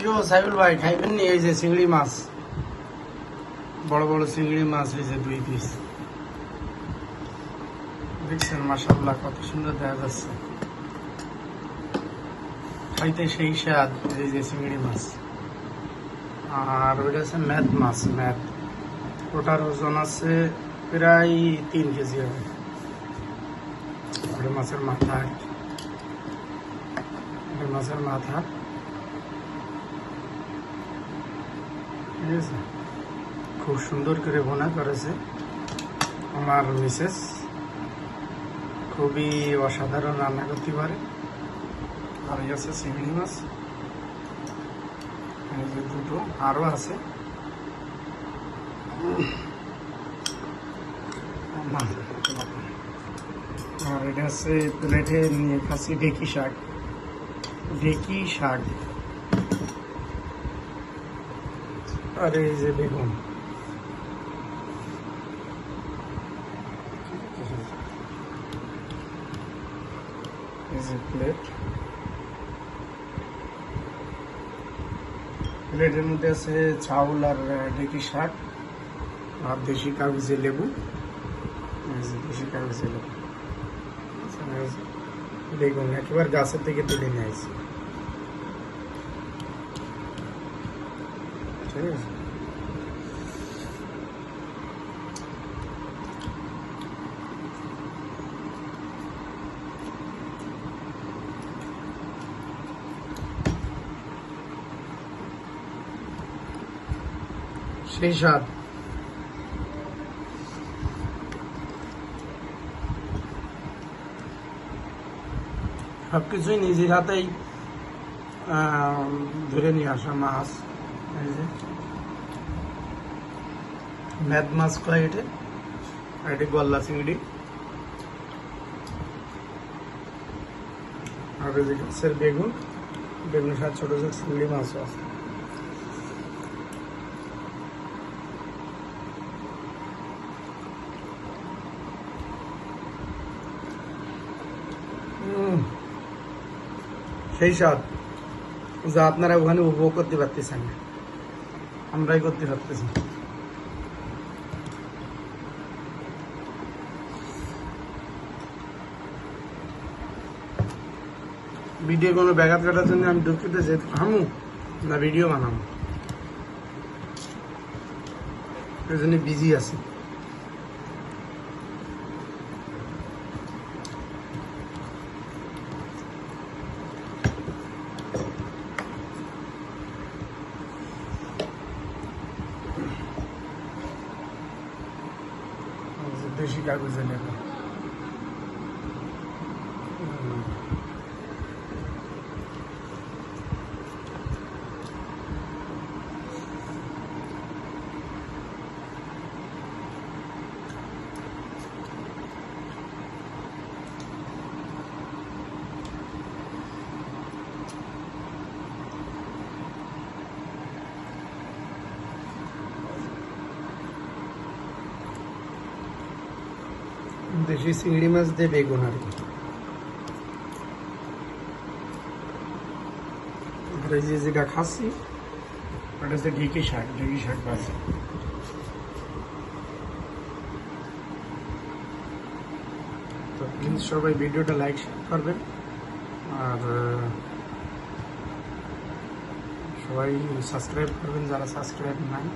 কিও সাইবুল ভাই খাইবেন নি? এই যে চিংড়ি মাছ, বড় বড় চিংড়ি মাছ, এই যে 2 পিস দেখছেন, মাশাআল্লাহ কত সুন্দর দেখা যাচ্ছে, খাইতে সেই স্বাদ। এই যে চিংড়ি মাছ, আর ওইটা আছে ম্যাদ মাছ, ম্যাদ, ওটার ওজন আছে প্রায় 3 কেজি হবে। ওটা মাছের মাথা, মাছের মাথা, ঠিক আছে, খুব সুন্দর করে ভুনা করেছে আমার মিসেস, খুবই অসাধারণ রান্না করতে পারে। আর এই আছে চিংড়ি মাছ, এই যে 2টো আরও আছে। আর এটা আছে প্লেটে নিয়ে খাচ্ছি ঢেকি শাক, ঢেকি শাক। আর এই যে বেগুন, এই যে প্লেট, প্লেটের মধ্যে আছে চাউল আর ঢেকি শাক আর দেশি কাগজে লেবু, দেশি কাগজে লেবু, বেগুন একেবারে গাছের থেকে তুলে নিয়ে আসছি, ঠিক আছে। সেই স্বাদ। সবকিছুই নিজের হাতেই ধরে নিয়ে আসা মাছ। এই যে ম্যাদ মাছ কয় এটা, আর এটা গলদা চিংড়ি, আর এই যে গাছের বেগুন, বেগুনের সাথে ছোট ছোট চিংড়ি মাছও আছে। সেই স্বাদ যা আপনারা ওখানে উপভোগ করতে পারতেছেন না, আমরাই করতে পারতেছি। ভিডিও কোনো ব্যাঘাত কাটার জন্য আমি দুঃখিত, যেহেতু খামু না ভিডিও বানাবো, এই জন্য বিজি আছি। দেশি কাগজে লেবু, দেশি চিংড়ি মাছ দিয়ে বেগুন আর কি। এই যে যেটা খাচ্ছি ওটা হচ্ছে ঢেকি শাক, ঢেকি শাক ভাজি। তো প্লিজ সবাই ভিডিওটা লাইক করবেন, আর সবাই সাবস্ক্রাইব করবেন যারা সাবস্ক্রাইব নাই।